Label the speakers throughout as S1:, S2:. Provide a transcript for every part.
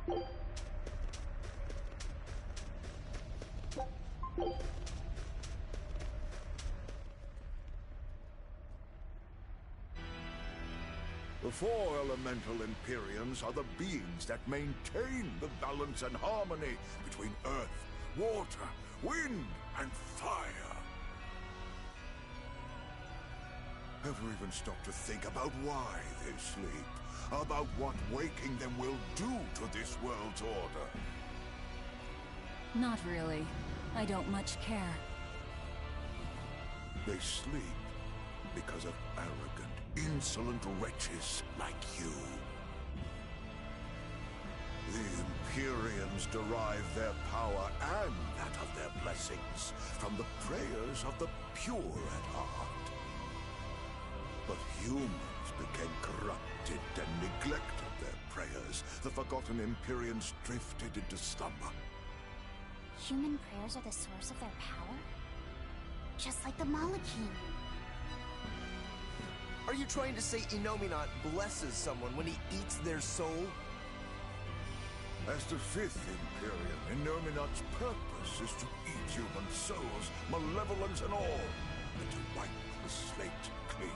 S1: The four elemental Empyreans are the beings that maintain the balance and harmony between earth, water, wind, and fire. Ever even stopped to think about why they sleep? About what waking them will do to this world's order?
S2: Not really. I don't much care.
S1: They sleep because of arrogant, insolent wretches like you. The Empyreans derive their power and that of their blessings from the prayers of the pure at heart. But humans became corrupted and neglected their prayers. The forgotten Empyreans drifted into slumber.
S3: Human prayers are the source of their power? Just like the Malachim.
S4: Are you trying to say Innominat blesses someone when he eats their soul?
S1: As the fifth Empyrean, Innominat's purpose is to eat human souls, malevolence and all, and to wipe the slate clean.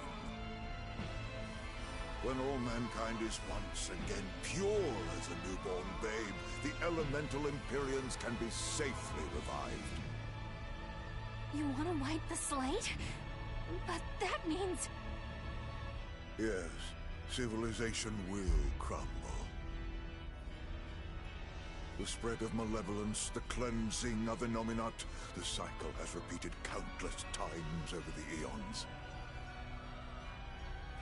S1: When all mankind is once again pure as a newborn babe, the elemental Empyreans can be safely revived.
S3: You want to wipe the slate? But that means...
S1: Yes, civilization will crumble. The spread of malevolence, the cleansing of Innominat, the cycle has repeated countless times over the eons.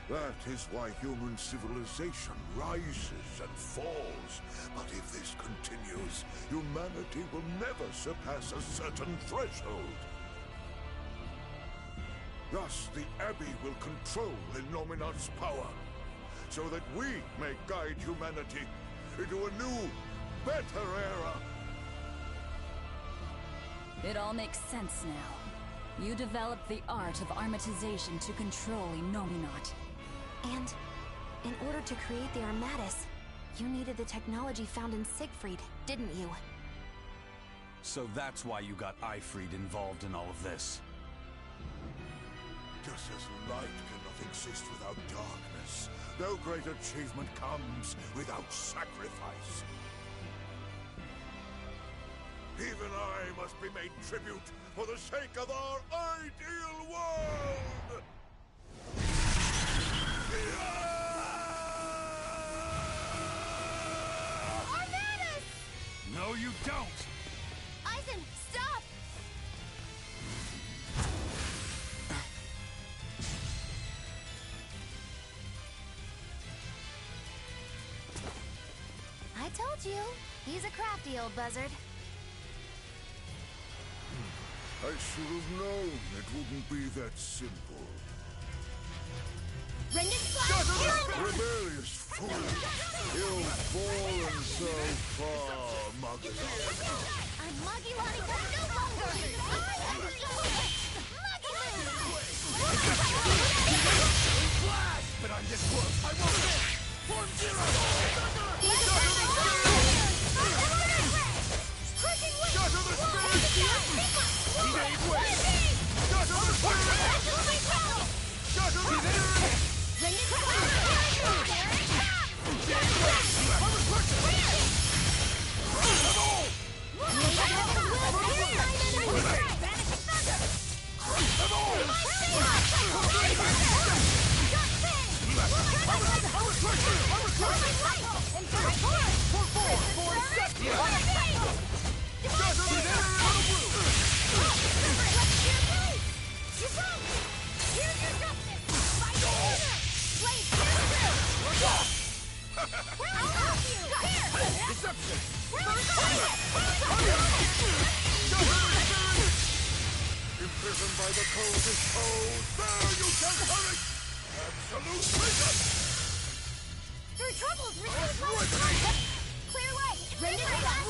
S1: That is why human civilization rises and falls. But if this continues, humanity will never surpass a certain threshold. Thus, the Abbey will control Innominat's power, so that we may guide humanity into a new, better era.
S2: It all makes sense now. You developed the art of armatization to control Innominat.
S3: And in order to create the Armatis, you needed the technology found in Siegfried, didn't you?
S5: So that's why you got Ifried involved in all of this.
S1: Just as light cannot exist without darkness, no great achievement comes without sacrifice. Even I must be made tribute for the sake of our ideal world!
S3: Armatis!
S5: No, you don't!
S3: Eisen, stop! I told you, he's a crafty old buzzard.
S1: I should have known it wouldn't be that simple. Rebellious fool! You've fallen so far, Magilani.
S3: I'm Magilani no longer! I am
S5: Flash! But I'm this close, I won't miss! Form zero! Shatter the spirit! He gave way! Shatter the spirit! Shatter the spirit! Imprisoned by the coldest cold, there you shall perish! Absolute freedom!
S3: There are troubles! Clear way! Ready for that!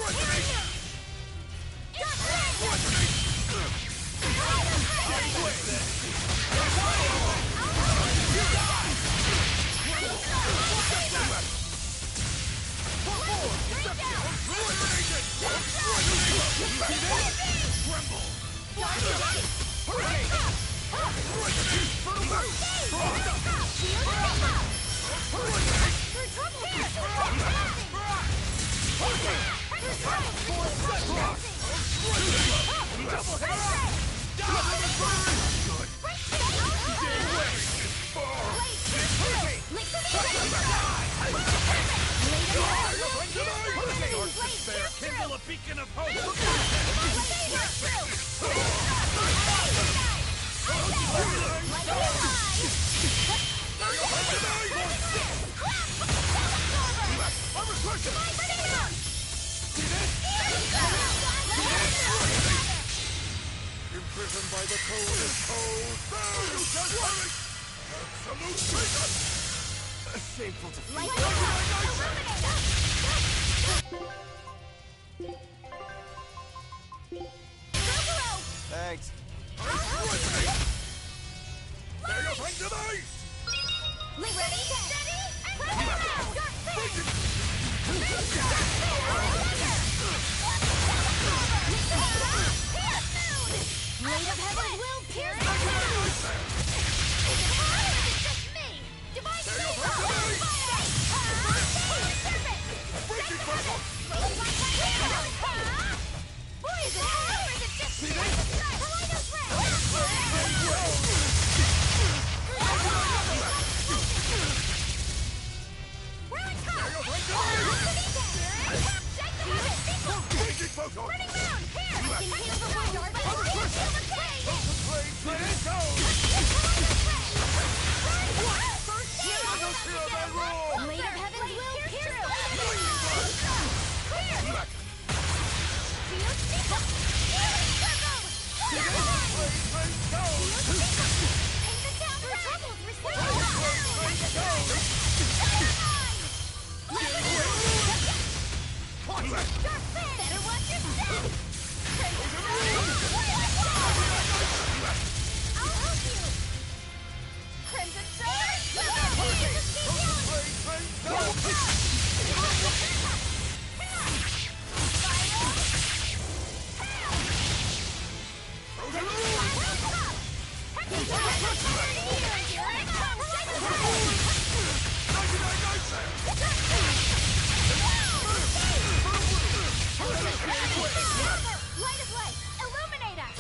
S5: still a beacon of hope!
S1: Imprisoned by the coldest cold. Absolute freedom!
S4: A shameful defeat. Thanks.
S5: There you find the knife!
S3: Ready, steady, and go! Blade of Heaven will pierce the ground! Is it hard or is it just me? Divine Blade! Boy, is it hard or is it just me? Kaleidos Ray! We're on top! Running round! Here! I can heal the wound! I can heal the pain! Blade of Heavens will pierce the clear! Shield Shield! Paint the town red! Better watch your step! I'll help you! Crimson Sword! Light of light! Illuminate us!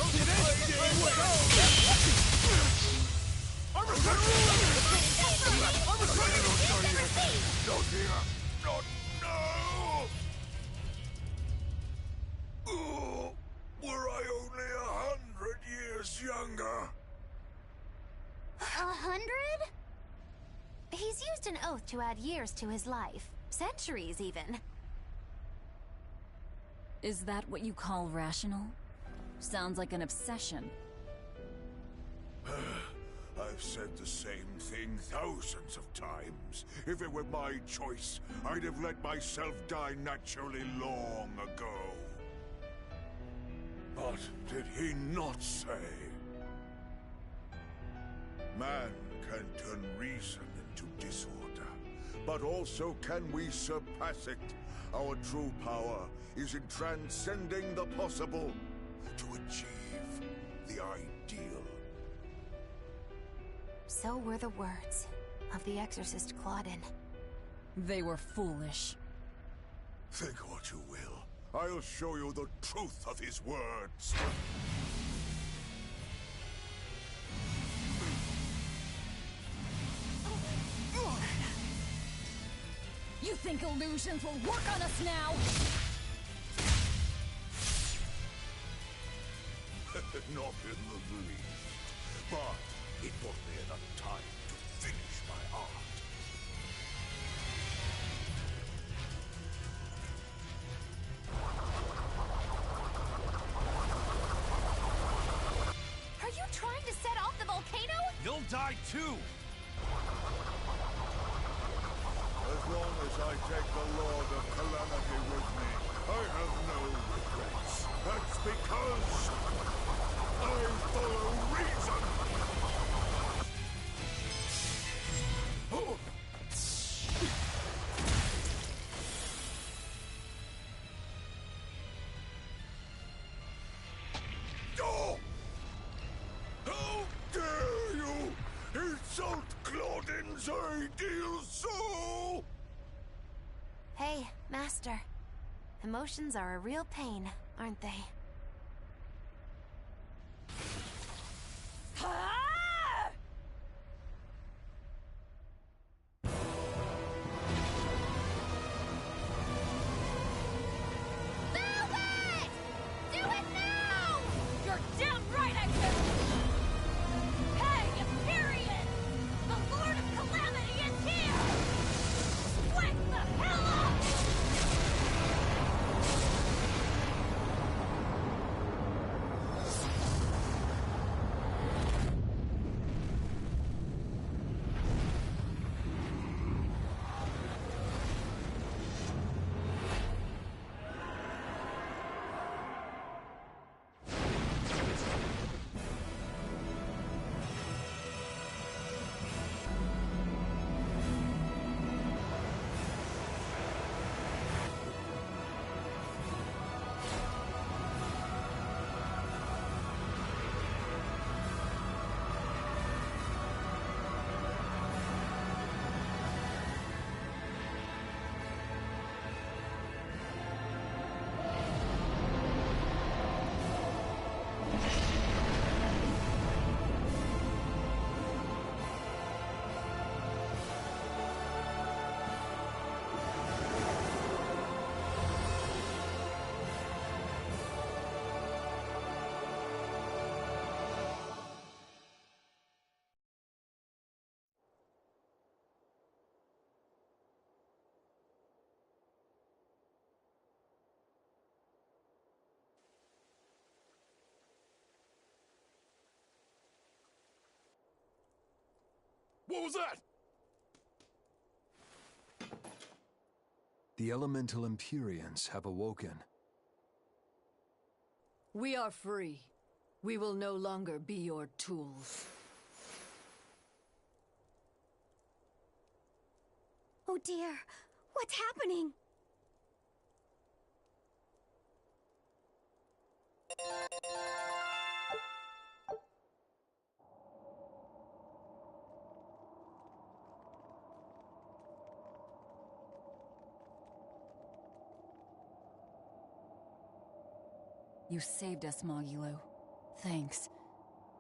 S1: Not here! Not now! Oh, were I only 100 years younger?
S3: 100? He's used an oath to add years to his life. Centuries, even.
S2: Is that what you call rational? Sounds like an obsession.
S1: I've said the same thing thousands of times. If it were my choice, I'd have let myself die naturally long ago. But did he not say? Man can turn reason into disorder, but also can we surpass it? Our true power is in transcending the possible to achieve the ideal.
S3: So were the words of the exorcist Claudin.
S2: They were foolish.
S1: Think what you will. I'll show you the truth of his words.
S2: You think illusions will work on us now?
S1: Not in the least. But it bought me enough time to finish my art.
S3: Are you trying to set off the volcano?
S5: You'll die too!
S1: As long as I take the Lord of Calamity with me, I have no regrets. That's because I follow reason! Oh. Oh! How dare you insult Claudin's ideal soul!
S3: Hey, Master. Emotions are a real pain, aren't they?
S5: What was that?
S6: The elemental Empyreans have awoken.
S7: We are free. We will no longer be your tools.
S3: Oh dear, what's happening?
S2: You saved us, Mogilu. Thanks.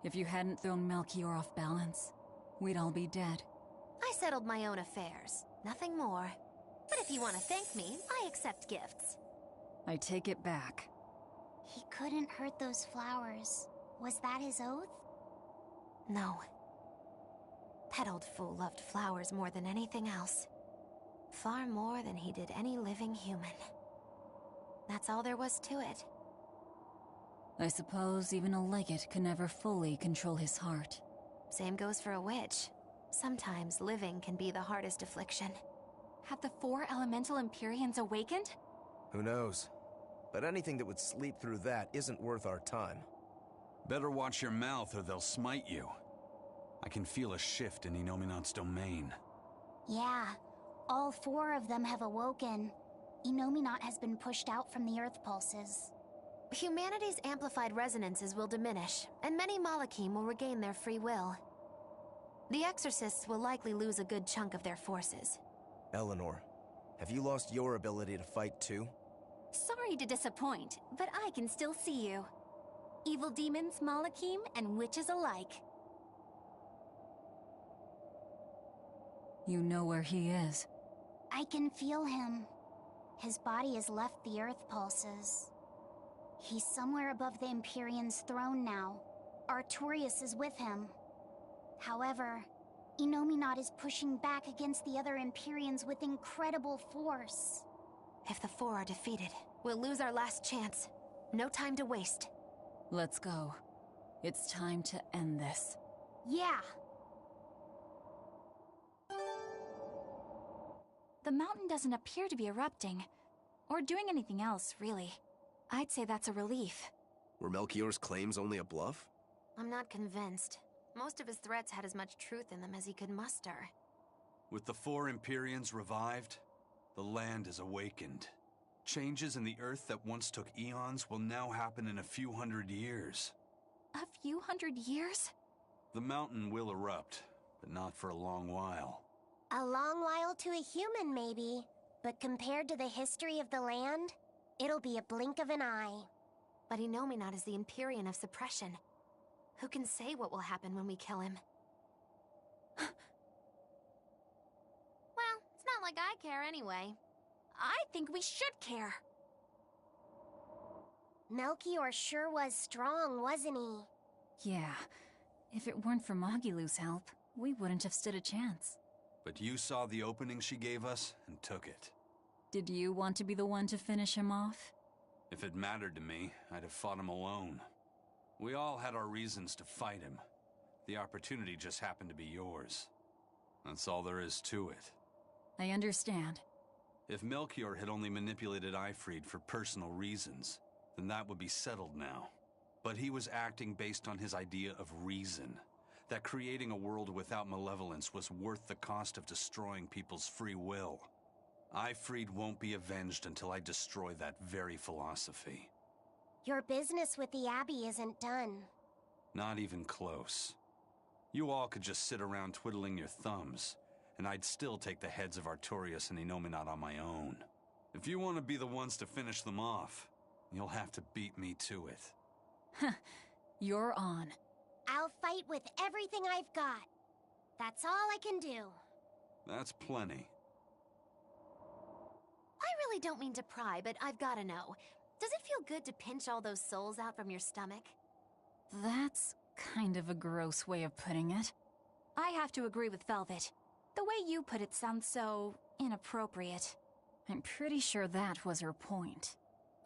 S2: If you hadn't thrown Melchior off balance, we'd all be dead.
S3: I settled my own affairs, nothing more. But if you want to thank me, I accept gifts.
S2: I take it back.
S8: He couldn't hurt those flowers. Was that his oath?
S3: No. That old fool loved flowers more than anything else. Far more than he did any living human. That's all there was to it.
S2: I suppose even a legate can never fully control his heart.
S3: Same goes for a witch. Sometimes living can be the hardest affliction. Have the 4 elemental Empyreans awakened?
S4: Who knows? But anything that would sleep through that isn't worth our time.
S9: Better watch your mouth or they'll smite you. I can feel a shift in Inominat's domain.
S8: Yeah, all 4 of them have awoken. Inominat has been pushed out from the Earth pulses.
S3: Humanity's amplified resonances will diminish, and many Malachim will regain their free will. The Exorcists will likely lose a good chunk of their forces.
S4: Eleanor, have you lost your ability to fight too?
S3: Sorry to disappoint, but I can still see you. Evil demons, Malachim, and witches alike.
S2: You know where he is.
S8: I can feel him. His body has left the Earth pulses. He's somewhere above the Empyrean's throne now. Artorias is with him. However, Inominat is pushing back against the other Empyreans with incredible force.
S3: If the 4 are defeated, we'll lose our last chance. No time to waste.
S2: Let's go. It's time to end this.
S8: Yeah!
S3: The mountain doesn't appear to be erupting, or doing anything else, really. I'd say that's a relief.
S4: Were Melchior's claims only a bluff?
S3: I'm not convinced. Most of his threats had as much truth in them as he could muster.
S9: With the 4 Empyreans revived, the land is awakened. Changes in the Earth that once took eons will now happen in a few hundred years.
S3: A few hundred years?
S9: The mountain will erupt, but not for a long while.
S8: A long while to a human, maybe. But compared to the history of the land, it'll be a blink of an eye.
S3: But Inominat is the Empyrean of suppression. Who can say what will happen when we kill him? Well, it's not like I care anyway. I think we should care.
S8: Melchior sure was strong, wasn't he?
S2: Yeah. If it weren't for Mogilu's help, we wouldn't have stood a chance.
S9: But you saw the opening she gave us and took it.
S2: Did you want to be the one to finish him off?
S9: If it mattered to me, I'd have fought him alone. We all had our reasons to fight him. The opportunity just happened to be yours. That's all there is to it.
S2: I understand.
S9: If Melchior had only manipulated Ifrid for personal reasons, then that would be settled now. But he was acting based on his idea of reason. That creating a world without malevolence was worth the cost of destroying people's free will. Ifrid won't be avenged until I destroy that very philosophy.
S8: Your business with the Abbey isn't done.
S9: Not even close. You all could just sit around twiddling your thumbs, and I'd still take the heads of Artorias and Inominat on my own. If you want to be the ones to finish them off, you'll have to beat me to it.
S2: You're on.
S8: I'll fight with everything I've got. That's all I can do.
S9: That's plenty.
S3: I really don't mean to pry, but I've gotta know. Does it feel good to pinch all those souls out from your stomach?
S2: That's kind of a gross way of putting it.
S3: I have to agree with Velvet. The way you put it sounds so inappropriate.
S2: I'm pretty sure that was her point.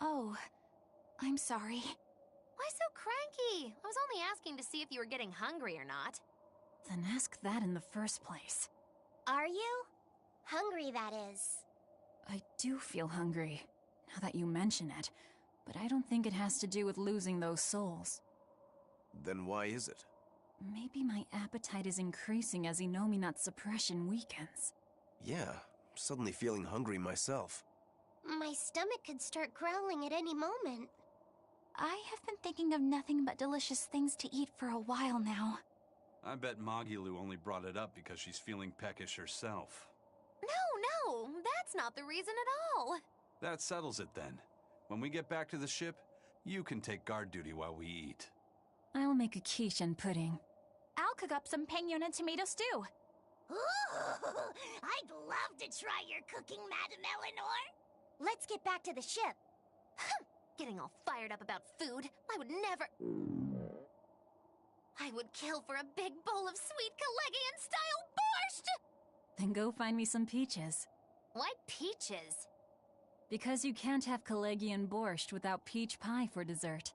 S3: Oh, I'm sorry. Why so cranky? I was only asking to see if you were getting hungry or not.
S2: Then ask that in the first place.
S8: Are you? Hungry, that is.
S2: I do feel hungry, now that you mention it, but I don't think it has to do with losing those souls.
S4: Then why is it?
S2: Maybe my appetite is increasing as Inominat's suppression weakens.
S4: Yeah, suddenly feeling hungry myself.
S8: My stomach could start growling at any moment.
S2: I have been thinking of nothing but delicious things to eat for a while now.
S9: I bet Magilu only brought it up because she's feeling peckish herself.
S3: No, that's not the reason at all.
S9: That settles it then. When we get back to the ship, you can take guard duty while we eat.
S2: I'll make a quiche and pudding.
S8: I'll cook up some pinyon and tomato stew. Ooh, I'd love to try your cooking, Madame Eleanor. Let's get back to the ship.
S3: Getting all fired up about food. I would never... I would kill for a big bowl of sweet Kalegian-style borscht!
S2: Then go find me some peaches.
S3: Why peaches?
S2: Because you can't have Kalegian borscht without peach pie for dessert.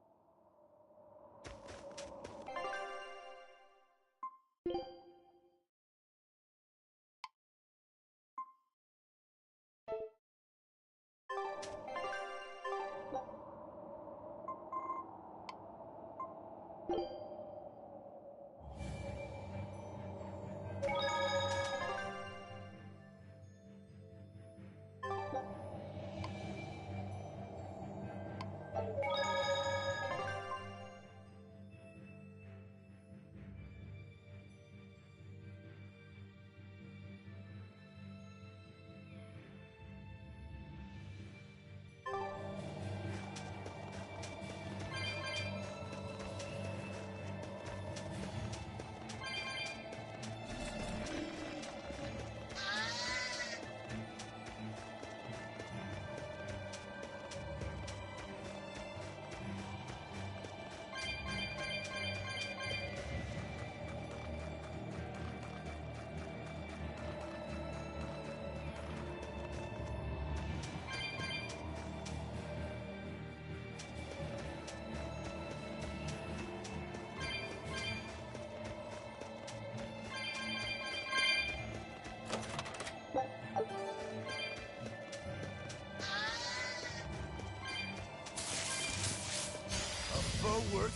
S4: Forward.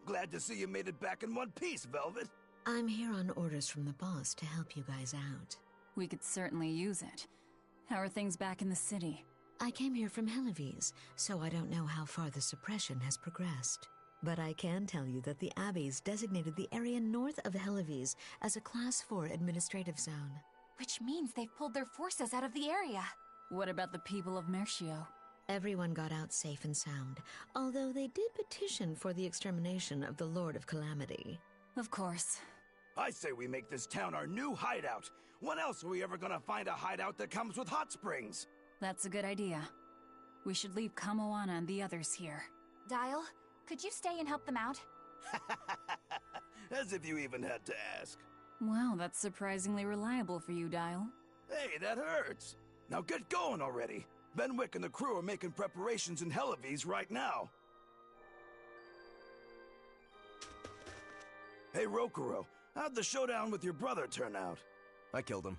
S4: Glad to see you made it back in one piece, Velvet.
S10: I'm here on orders from the boss to help you guys out.
S2: We could certainly use it. How are things back in the city?
S10: I came here from Helives, so I don't know how far the suppression has progressed. But I can tell you that the Abbeys designated the area north of Helives as a Class 4 administrative zone.
S2: Which means they've pulled their forces out of the area. What about the people of Mercio?
S10: Everyone got out safe and sound, although they did petition for the extermination of the Lord of Calamity.
S2: Of course.
S5: I say we make this town our new hideout. When else are we ever gonna find a hideout that comes with hot springs?
S2: That's a good idea. We should leave Kamoana and the others here.
S8: Dial, could you stay and help them out?
S5: As if you even had to ask.
S2: Well, that's surprisingly reliable for you, Dial.
S5: Hey, that hurts. Now get going already. Benwick and the crew are making preparations in Helives right now. Hey, Rokuro, how'd the showdown with your brother turn out?
S4: I killed him.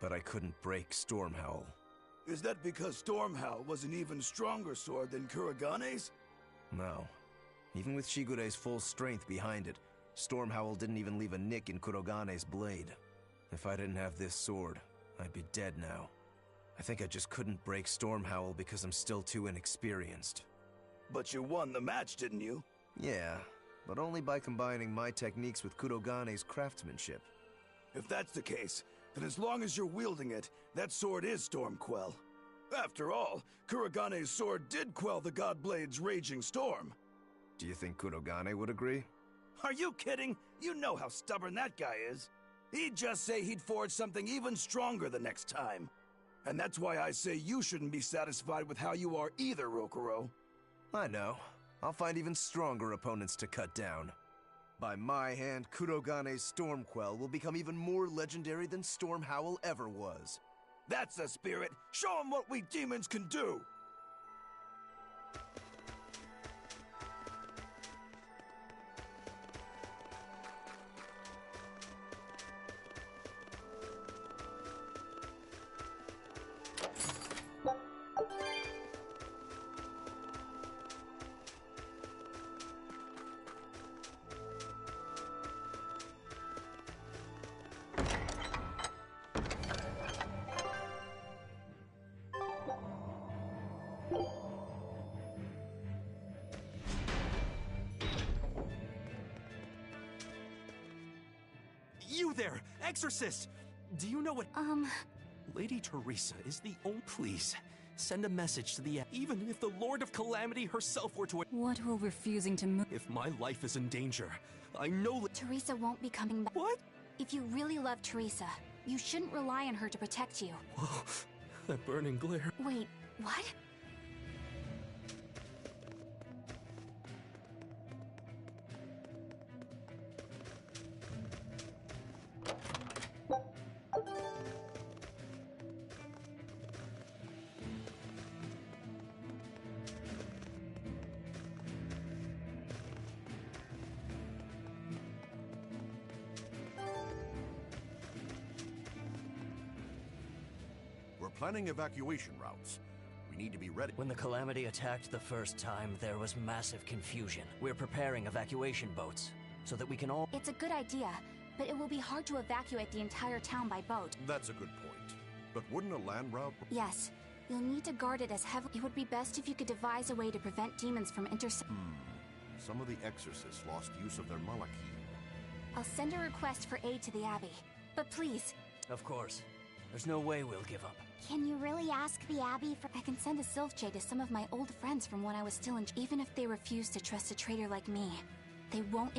S4: But I couldn't break Stormhowl.
S5: Is that because Stormhowl was an even stronger sword than Kuragane's?
S4: No. Even with Shigure's full strength behind it, Stormhowl didn't even leave a nick in Kurogane's blade. If I didn't have this sword, I'd be dead now. I think I just couldn't break Stormhowl because I'm still too inexperienced.
S5: But you won the match, didn't you?
S4: Yeah, but only by combining my techniques with Kurogane's craftsmanship.
S5: If that's the case, then as long as you're wielding it, that sword is Stormquell. After all, Kuragane's sword did quell the Godblade's raging storm.
S4: Do you think Kurogane would agree?
S5: Are you kidding? You know how stubborn that guy is. He'd just say he'd forge something even stronger the next time. And that's why I say you shouldn't be satisfied with how you are either, Rokuro.
S4: I know. I'll find even stronger opponents to cut down. By my hand, Kurogane's Stormquell will become even more legendary than Stormhowl ever was.
S5: That's the spirit! Show him what we demons can do!
S11: You there, Exorcist! Do you know what— Lady Teresa is the only— Please, send a message to the— Even if the Lord of Calamity herself were to—
S2: What will refusing to move—
S11: If my life is in danger, I know—
S8: Teresa won't be coming back.
S11: What?
S8: If you really love Teresa, you shouldn't rely on her to protect you.
S11: Whoa, that burning glare.
S8: Wait, what?
S1: We're planning evacuation routes. We need to be ready.
S12: When the Calamity attacked the first time, there was massive confusion. We're preparing evacuation boats, so that we can all—
S8: It's a good idea, but it will be hard to evacuate the entire town by boat.
S1: That's a good point. But wouldn't a land route—
S8: Yes. You'll need to guard it as heavily. It would be best if you could devise a way to prevent demons from
S1: Some of the exorcists lost use of their malaki.
S8: I'll send a request for aid to the Abbey. But please.
S12: Of course. There's no way we'll give up.
S8: Can you really ask the Abbey for— I can send a Sylph-Jade to some of my old friends from when I was still in— Even if they refuse to trust a traitor like me, they won't—